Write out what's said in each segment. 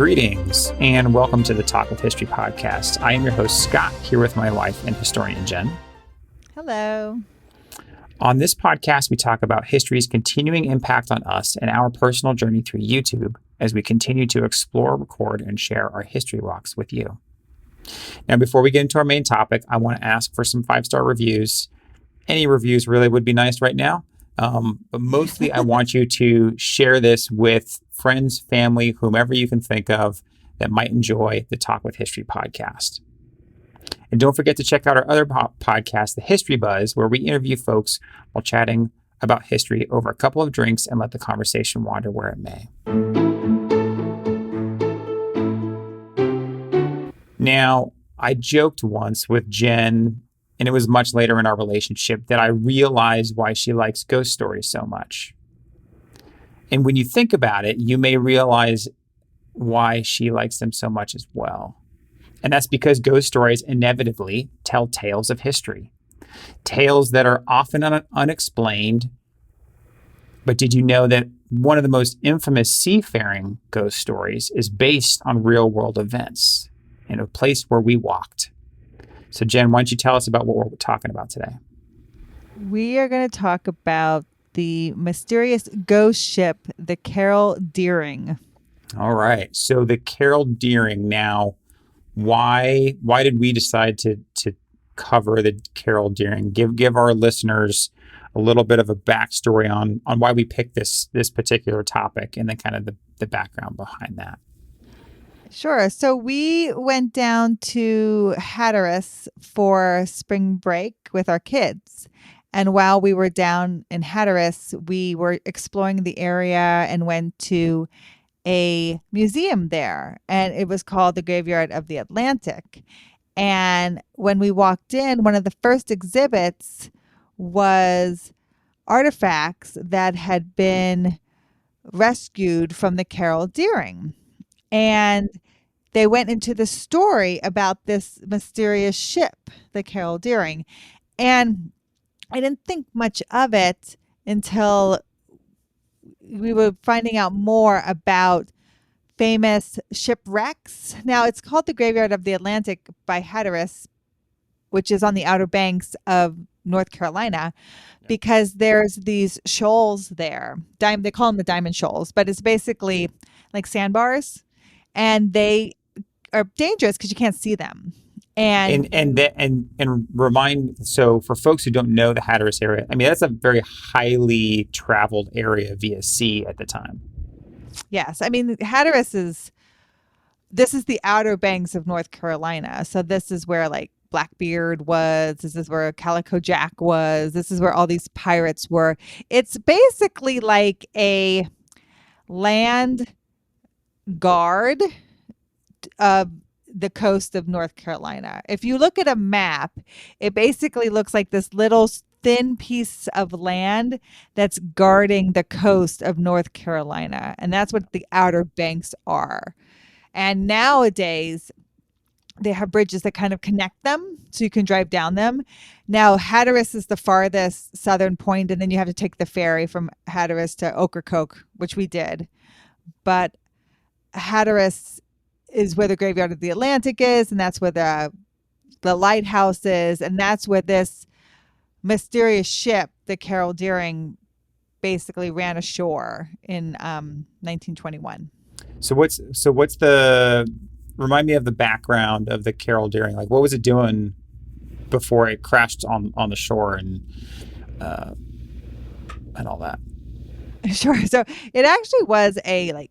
Greetings and welcome to the Talk with History podcast. I am your host, Scott, here with my wife and historian, Jen. Hello. On this podcast, we talk about history's continuing impact on us and our personal journey through YouTube as we continue to explore, record, and share our history walks with you. Now, before we get into our main topic, I want to ask for some 5-star reviews. Any reviews really would be nice right now. But mostly I want you to share this with friends, family, whomever you can think of that might enjoy the Talk with History podcast. And don't forget to check out our other podcast, The History Buzz, where we interview folks while chatting about history over a couple of drinks and let the conversation wander where it may. Now, I joked once with Jen, and it was much later in our relationship, that I realized why she likes ghost stories so much. And when you think about it, you may realize why she likes them so much as well. And that's because ghost stories inevitably tell tales of history. Tales that are often unexplained. But did you know that one of the most infamous seafaring ghost stories is based on real-world events in a place where we walked? So Jen, why don't you tell us about what we're talking about today? We are going to talk about the mysterious ghost ship, the Carol Deering. All right. So the Carol Deering. Now, why did we decide to cover the Carol Deering? Give our listeners a little bit of a backstory on why we picked this particular topic and then kind of the background behind that. Sure. So we went down to Hatteras for spring break with our kids. And while we were down in Hatteras, we were exploring the area and went to a museum there. And it was called the Graveyard of the Atlantic. And when we walked in, one of the first exhibits was artifacts that had been rescued from the Carol Deering. And they went into the story about this mysterious ship, the Carol Deering. And I didn't think much of it until we were finding out more about famous shipwrecks. Now, it's called the Graveyard of the Atlantic by Hatteras, which is on the Outer Banks of North Carolina, because there's these shoals there. They call them the Diamond Shoals, but it's basically like sandbars. And they are dangerous because you can't see them. And remind, so for folks who don't know the Hatteras area, I mean, that's a very highly traveled area via sea at the time. Yes. I mean, Hatteras this is the Outer Banks of North Carolina. So this is where like Blackbeard was. This is where Calico Jack was. This is where all these pirates were. It's basically like a land guard of the coast of North Carolina. If you look at a map, it basically looks like this little thin piece of land that's guarding the coast of North Carolina. And that's what the Outer Banks are. And nowadays, they have bridges that kind of connect them so you can drive down them. Now, Hatteras is the farthest southern point, and then you have to take the ferry from Hatteras to Ocracoke, which we did. But Hatteras is where the Graveyard of the Atlantic is, and that's where the lighthouse is, and that's where this mysterious ship, the Carol Deering, basically ran ashore in 1921. So what's the, remind me of the background of the Carol Deering? Like, what was it doing before it crashed on the shore and all that? Sure. So it actually was a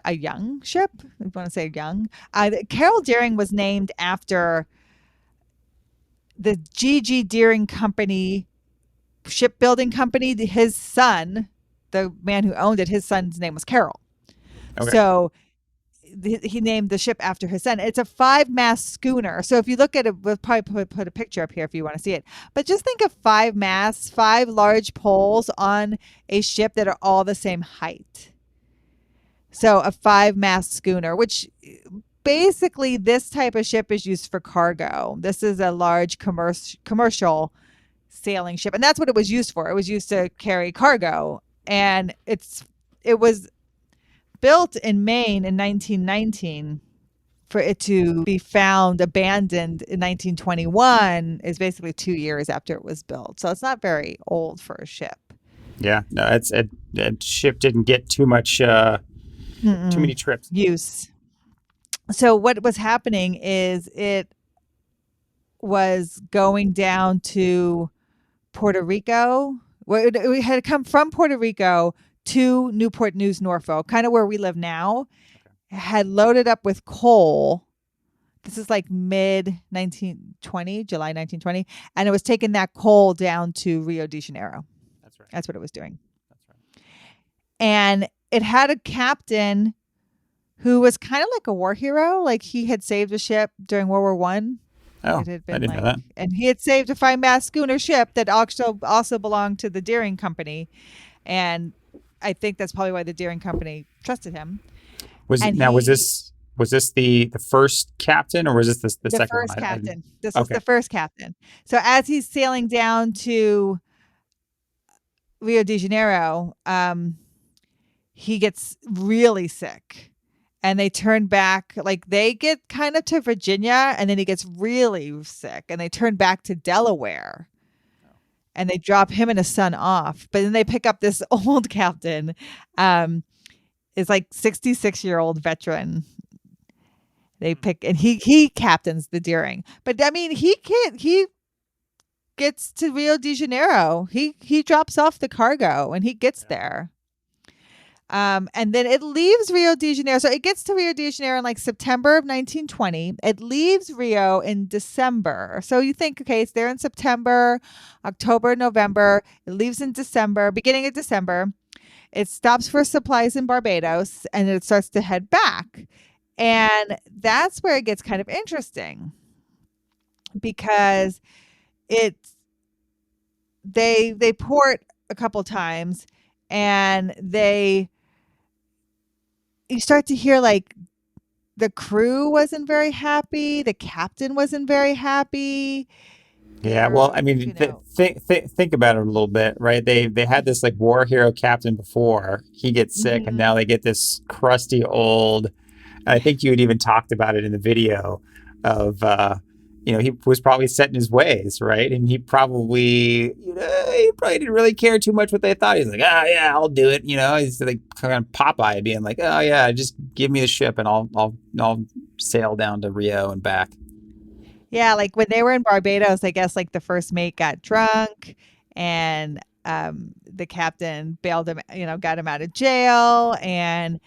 young ship. I want to say young. The Carol Deering was named after the G.G. Deering Company, shipbuilding company. His son, the man who owned it, his son's name was Carol. Okay. So he named the ship after his son. It's a 5-mast schooner. So if you look at it, we'll probably put a picture up here if you want to see it. But just think of 5 masts, 5 large poles on a ship that are all the same height. So a 5-mast schooner, which basically this type of ship is used for cargo. This is a large commercial sailing ship. And that's what it was used for. It was used to carry cargo. And it was built in Maine in 1919. For it to be found abandoned in 1921 is basically 2 years after it was built. So it's not very old for a ship. Yeah, no, that ship didn't get too many trips. Use. So what was happening is it was going down to Puerto Rico. Well, we had come from Puerto Rico to Newport News, Norfolk, kind of where we live now. Had loaded up with coal. This is like mid 1920, July 1920, and it was taking that coal down to Rio de Janeiro. That's right. That's what it was doing. That's right. And it had a captain who was kind of like a war hero. Like he had saved a ship during World War One. Oh, It had been I didn't know that. and he had saved a fine-mast schooner ship that also belonged to the Deering Company, and I think that's probably why the Deering Company trusted him. Was this the first captain, or was this the second first one? captain? This was the first captain. So as he's sailing down to Rio de Janeiro, he gets really sick. And they turn back, like they get kind of to Virginia, and then he gets really sick, and they turn back to Delaware, and they drop him and his son off. But then they pick up this old captain, is like 66-year-old veteran. They pick, and he captains the Deering. But I mean, he gets to Rio de Janeiro. He drops off the cargo, and he gets there. And then it leaves Rio de Janeiro. So it gets to Rio de Janeiro in like September of 1920. It leaves Rio in December. So you think, okay, it's there in September, October, November. It leaves in December, beginning of December. It stops for supplies in Barbados, and it starts to head back. And that's where it gets kind of interesting, because they port a couple times, and you start to hear like the crew wasn't very happy, the captain wasn't very happy. Yeah, well, I mean, think about it a little bit, right? They had this like war hero captain before. He gets sick, and now they get this crusty old. I think you had even talked about it in the video of, he was probably set in his ways, right? And he probably didn't really care too much what they thought. He's like, yeah, I'll do it. He's like kind of Popeye, being like, oh yeah, just give me the ship and I'll sail down to Rio and back. Yeah, like when they were in Barbados, I guess like the first mate got drunk, and the captain bailed him, got him out of jail, and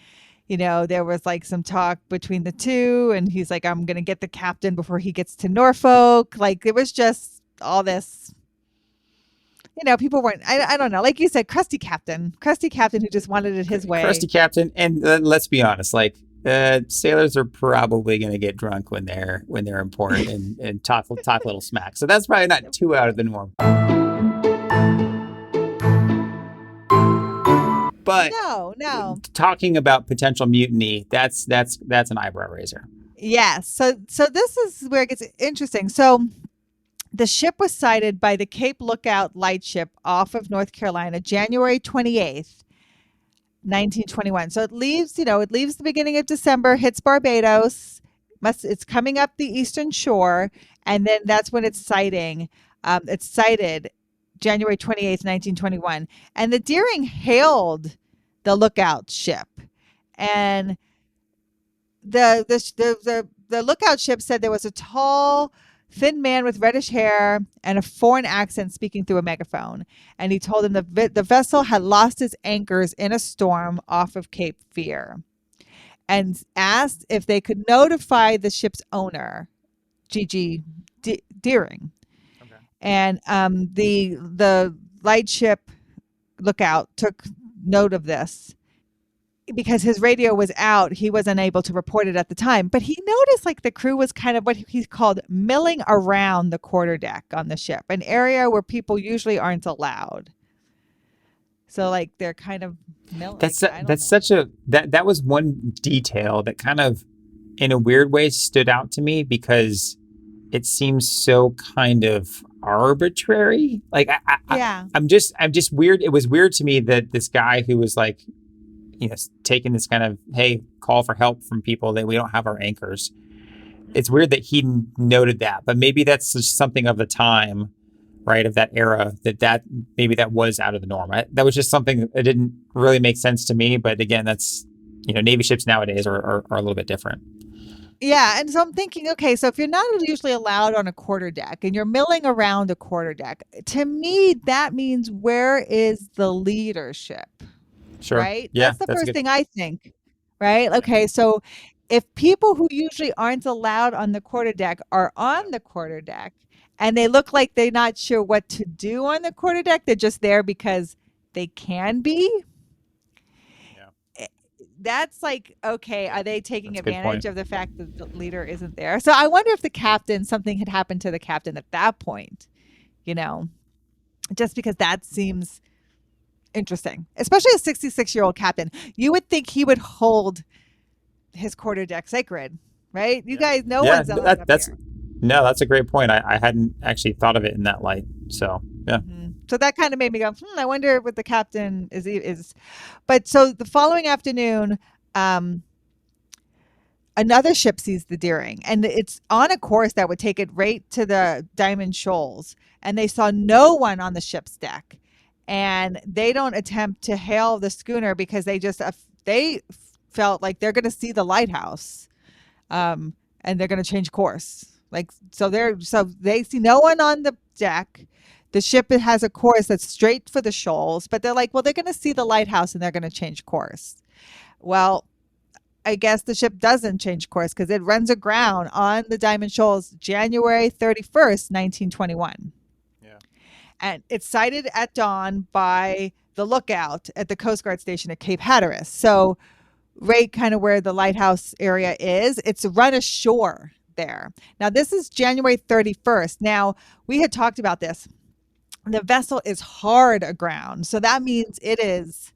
there was like some talk between the two, and he's like, I'm going to get the captain before he gets to Norfolk. Like it was just all this, people weren't, I don't know. Like you said, crusty captain who just wanted it his way. Crusty captain. And let's be honest, like sailors are probably going to get drunk when they're in port and talk a little smack. So that's probably not too out of the norm. But no. Talking about potential mutiny, that's an eyebrow raiser. Yes. So this is where it gets interesting. So the ship was sighted by the Cape Lookout lightship off of North Carolina, January 28th, 1921. So it leaves the beginning of December, hits Barbados. It's coming up the eastern shore, and then that's when it's sighting. It's sighted January 28th, 1921. And the Deering hailed the lookout ship. And the lookout ship said there was a tall, thin man with reddish hair and a foreign accent speaking through a megaphone. And he told him the vessel had lost its anchors in a storm off of Cape Fear, and asked if they could notify the ship's owner, G.G. Deering. Okay. And the lightship lookout took note of this. Because his radio was out, he was unable to report it at the time. But he noticed like the crew was kind of what he called milling around the quarterdeck on the ship, an area where people usually aren't allowed. So like they're kind of milling. That was one detail that kind of, in a weird way, stood out to me, because it seems so kind of arbitrary. Like I'm just weird. It was weird to me that this guy who was like, taking this kind of, hey, call for help from people that we don't have our anchors. It's weird that he noted that, but maybe that's just something of the time, right, of that era, that maybe that was out of the norm. That was just something that didn't really make sense to me. But again, that's, Navy ships nowadays are a little bit different. Yeah, and so I'm thinking, okay, so if you're not usually allowed on a quarterdeck and you're milling around a quarterdeck, to me that means where is the leadership, Sure. right? Yeah, That's the that's a first good. thing I think, right? Yeah. Okay, so if people who usually aren't allowed on the quarterdeck are Yeah. on the quarterdeck and they look like they're not sure what to do on the quarterdeck, they're just there because they can be. Yeah. eh, That's like, okay, Yeah. are they taking That's a good point. advantage of the fact that the leader isn't there? So I wonder if the captain, something had happened to the captain at that point, you know, just because that seems interesting, especially a 66-year-old captain. You would think he would hold his quarterdeck sacred, right? You Yeah. guys, no Yeah. one's allowed up That's here. no, that's a great point. I hadn't actually thought of it in that light. So yeah. So that kind of made me go, I wonder what the captain is. But so the following afternoon, um, another ship sees the Deering, and it's on a course that would take it right to the Diamond Shoals. And they saw no one on the ship's deck, and they don't attempt to hail the schooner because they felt like they're going to see the lighthouse, and they're going to change course. Like so they see no one on the deck. The ship has a course that's straight for the shoals, but they're like, well, they're going to see the lighthouse and they're going to change course. Well, I guess the ship doesn't change course because it runs aground on the Diamond Shoals January 31st, 1921. Yeah. And it's sighted at dawn by the lookout at the Coast Guard station at Cape Hatteras. So, right kind of where the lighthouse area is, it's run ashore there. Now, this is January 31st. Now, we had talked about this. The vessel is hard aground. So that means it is,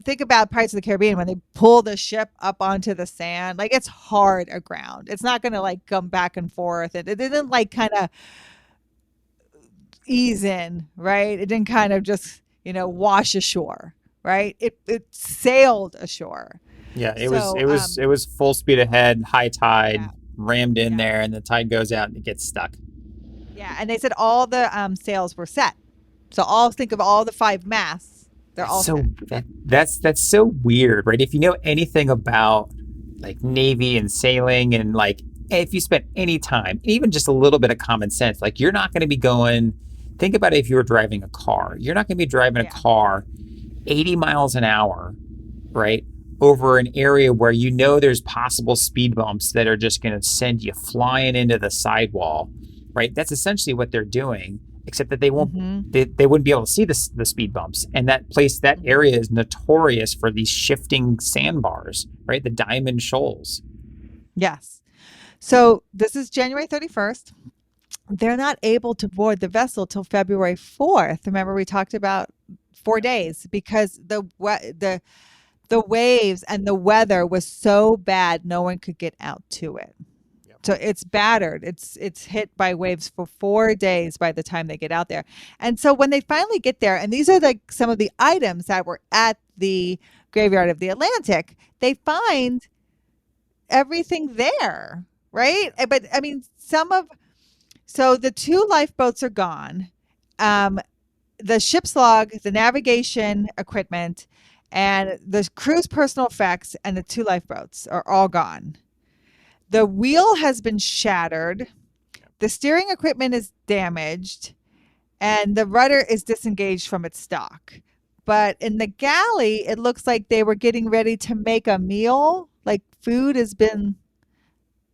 think about Pirates of the Caribbean when they pull the ship up onto the sand. Like it's hard aground. It's not going to like come back and forth. It didn't like kind of ease in, right? It didn't kind of just, wash ashore, right? It sailed ashore. Yeah. It was So, it was it was full speed ahead, high tide, yeah, rammed in yeah, there, and the tide goes out and it gets stuck. yeah. And they said all the sails were set. So all think of all the five masts. They're That's all so set. that's so weird, right? If you know anything about like Navy and sailing, and like if you spent any time, even just a little bit of common sense, like you're not going to be going. Think about it if you were driving a car. You're not going to be driving a Yeah. car 80 miles an hour, right? Over an area where there's possible speed bumps that are just going to send you flying into the sidewall, right? That's essentially what they're doing, except that they won't Mm-hmm. they wouldn't be able to see the speed bumps. And that Mm-hmm. area is notorious for these shifting sandbars, right? The Diamond Shoals. Yes. So this is January 31st. They're not able to board the vessel till February 4th. Remember we talked about 4 Yep. days because the waves and the weather was so bad no one could get out to it. Yep. So it's battered. It's hit by waves for 4 days by the time they get out there. And so when they finally get there, and these are like some of the items that were at the graveyard of the Atlantic, they find everything there, right? But I mean, so the two lifeboats are gone. Um, the ship's log, the navigation equipment, and the crew's personal effects and the two lifeboats are all gone. The wheel has been shattered. The steering equipment is damaged, and the rudder is disengaged from its stock. But in the galley, it looks like they were getting ready to make a meal. Like food has been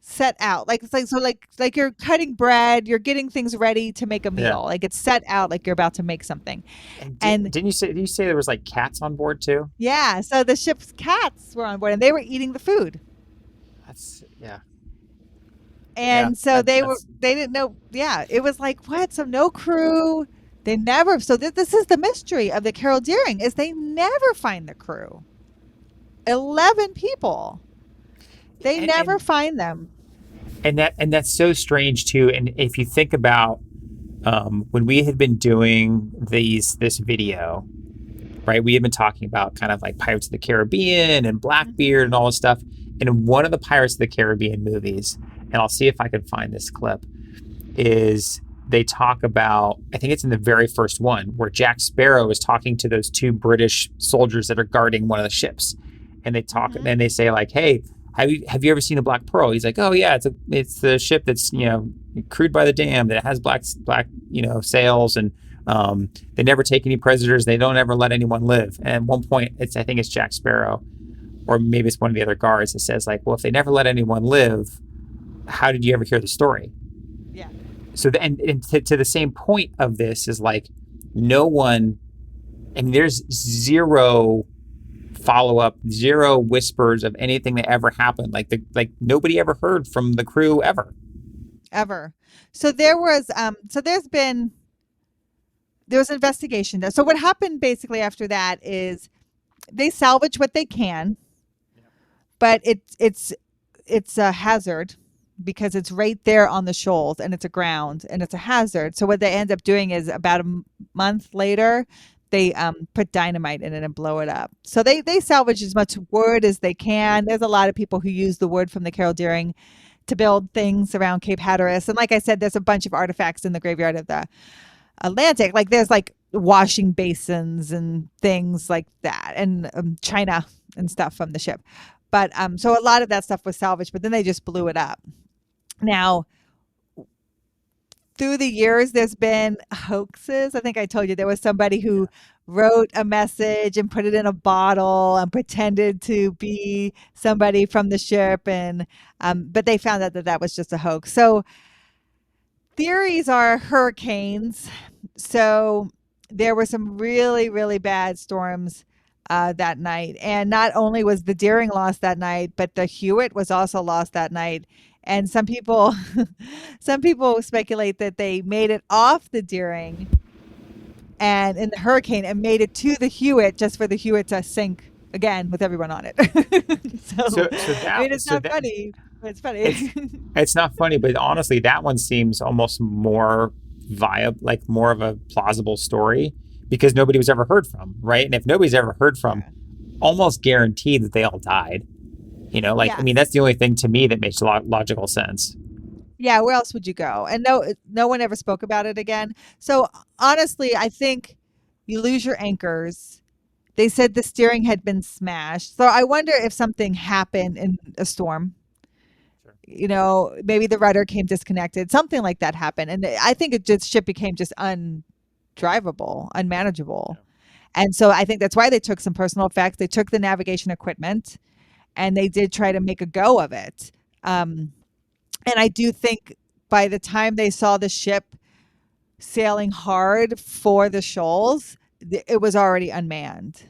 set out. Like it's like so like you're cutting bread, you're getting things ready to make a Yeah. meal. Like it's set out like you're about to make something. And And did you say there was like cats on board too? yeah, so the ship's cats were on board and they were eating the food. That's yeah. Yeah. And so That's they didn't know. Yeah, it was like what? So no crew. They never. So this is the mystery of the Carol Deering is they never find the crew. 11 people. They and never find them. that's so strange too. And if you think about when we had been doing this video, right? We have been talking about kind of like Pirates of the Caribbean and Blackbeard and Mhm. all this stuff. And in one of the Pirates of the Caribbean movies, and I'll see if I can find this clip, is they talk about, I think it's in the very first one, where Jack Sparrow is talking to those two British soldiers that are guarding one of the ships. And they talk, Mhm. and they say, like, hey, have you ever seen a Black Pearl? He's like, oh yeah, it's the ship that's, crewed by the dam, that has black sails, and they never take any prisoners. They don't ever let anyone live. And at one point, I think it's Jack Sparrow, or maybe it's one of the other guards that says, like, well, if they never let anyone live, how did you ever hear the story? Yeah. So and to the same point of this is like, no one, I mean, there's zero follow up, zero whispers of anything that ever happened. Like nobody ever heard from the crew ever. Ever. So there was an investigation done. So what happened basically after that is they salvage what they can, but it's a hazard because it's right there on the shoals and it's a ground and it's a hazard. So what they end up doing is about a month later, they put dynamite in it and blow it up. So they salvage as much wood as they can. There's a lot of people who use the wood from the Carol Deering to build things around Cape Hatteras. And like I said, there's a bunch of artifacts in the graveyard of the Atlantic. Like there's like washing basins and things like that, and china and stuff from the ship. But so a lot of that stuff was salvaged, but then they just blew it up. Now, through the years, there's been hoaxes. I think I told you there was somebody who Yeah. wrote a message and put it in a bottle and pretended to be somebody from the ship, and but they found out that that was just a hoax. So theories are hurricanes. So there were some really, really bad storms that night. And not only was the Deering lost that night, but the Hewitt was also lost that night. And some people, some people speculate that they made it off the Deering and in the hurricane and made it to the Hewitt just for the Hewitt to sink again with everyone on it. So, So I that mean, it's so not that funny, but it's it's funny. it's not funny, but honestly, that one seems almost more viable, like more of a plausible story, because nobody was ever heard from, right? And if nobody's ever heard from, Yeah. almost guaranteed that they all died. Like, I mean, Yes. that's the only thing to me that makes logical sense. Yeah, where else would you go? And no one ever spoke about it again. So honestly, I think you lose your anchors. They said the steering had been smashed. So I wonder if something happened in a storm. Sure. Maybe the rudder came disconnected. Something like that happened. And I think ship became just undrivable, unmanageable. Yeah. And so I think that's why they took some personal effects. They took the navigation equipment and they did try to make a go of it. Um, and I do think by the time they saw the ship sailing hard for the shoals, it was already unmanned.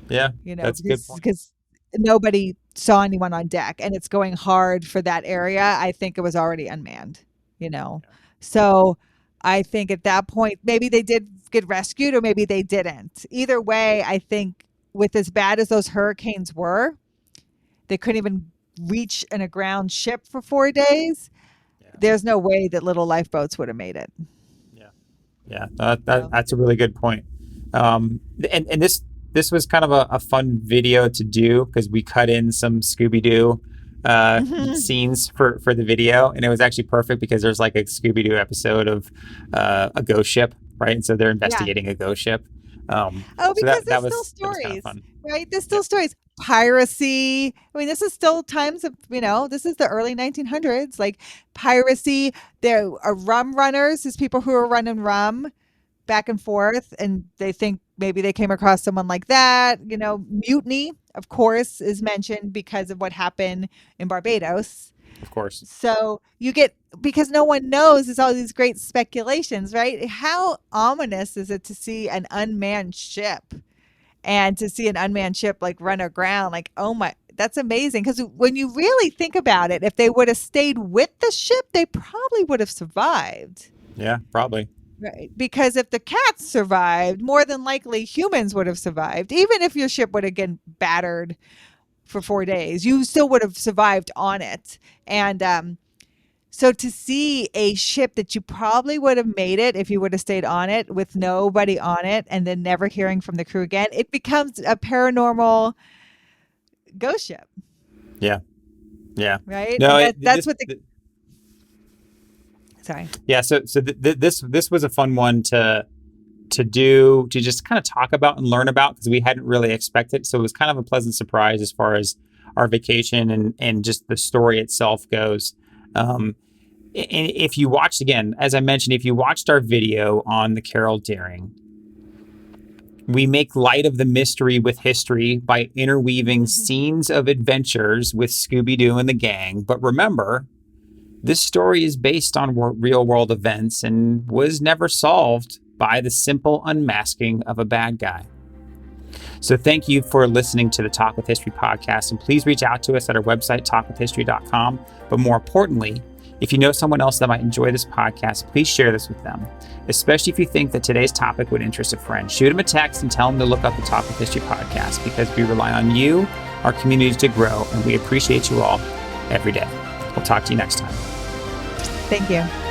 Yeah. Yeah. That's a good point. Because nobody saw anyone on deck, and it's going hard for that area. I think it was already unmanned. You know, Yeah. so I think at that point maybe they did get rescued, or maybe they didn't. Either way, I think with as bad as those hurricanes were, they couldn't even reach an aground ship for 4 days. Yeah. There's no way that little lifeboats would have made it. Yeah. Yeah. So, That's a really good point. And this was kind of a fun video to do because we cut in some Scooby Doo mhm. scenes for the video, and it was actually perfect because there's like a Scooby Doo episode of a ghost ship, right? And so they're Yeah. investigating a ghost ship. Oh, So because there's still that was kind of stories, fun. right? There's still Yep. stories. Piracy. I mean, this is still times of, this is the early 1900s. Like piracy. There are rum runners. There's people who are running rum back and forth, and they think maybe they came across someone like that. Mutiny, of course, is mentioned because of what happened in Barbados. Of course. So you get, because no one knows, there's all these great speculations, right? How ominous is it to see an unmanned ship and to see an unmanned ship like run aground? Like, oh my, that's amazing. Because when you really think about it, if they would have stayed with the ship, they probably would have survived. Yeah, probably. Right. Because if the cats survived, more than likely humans would have survived. Even if your ship would have been battered for 4 days, you still would have survived on it. And So to see a ship that you probably would have made it if you would have stayed on it with nobody on it and then never hearing from the crew again, it becomes a paranormal ghost ship, Yeah. Yeah. right? No, And it, that's this, what the sorry. yeah. This was a fun one to do, to just kind of talk about and learn about, because we hadn't really expected. So it was kind of a pleasant surprise as far as our vacation and just the story itself goes. If you watched, again, as I mentioned, if you watched our video on the Carol Daring, we make light of the mystery with history by interweaving scenes of adventures with Scooby-Doo and the gang. But remember, this story is based on real world events and was never solved by the simple unmasking of a bad guy. So thank you for listening to the Talk with History podcast, and please reach out to us at our website, talkwithhistory.com. But more importantly, if you know someone else that might enjoy this podcast, please share this with them, especially if you think that today's topic would interest a friend. Shoot them a text and tell them to look up the Talk with History podcast, because we rely on you, our community, to grow, and we appreciate you all every day. We'll talk to you next time. Thank you.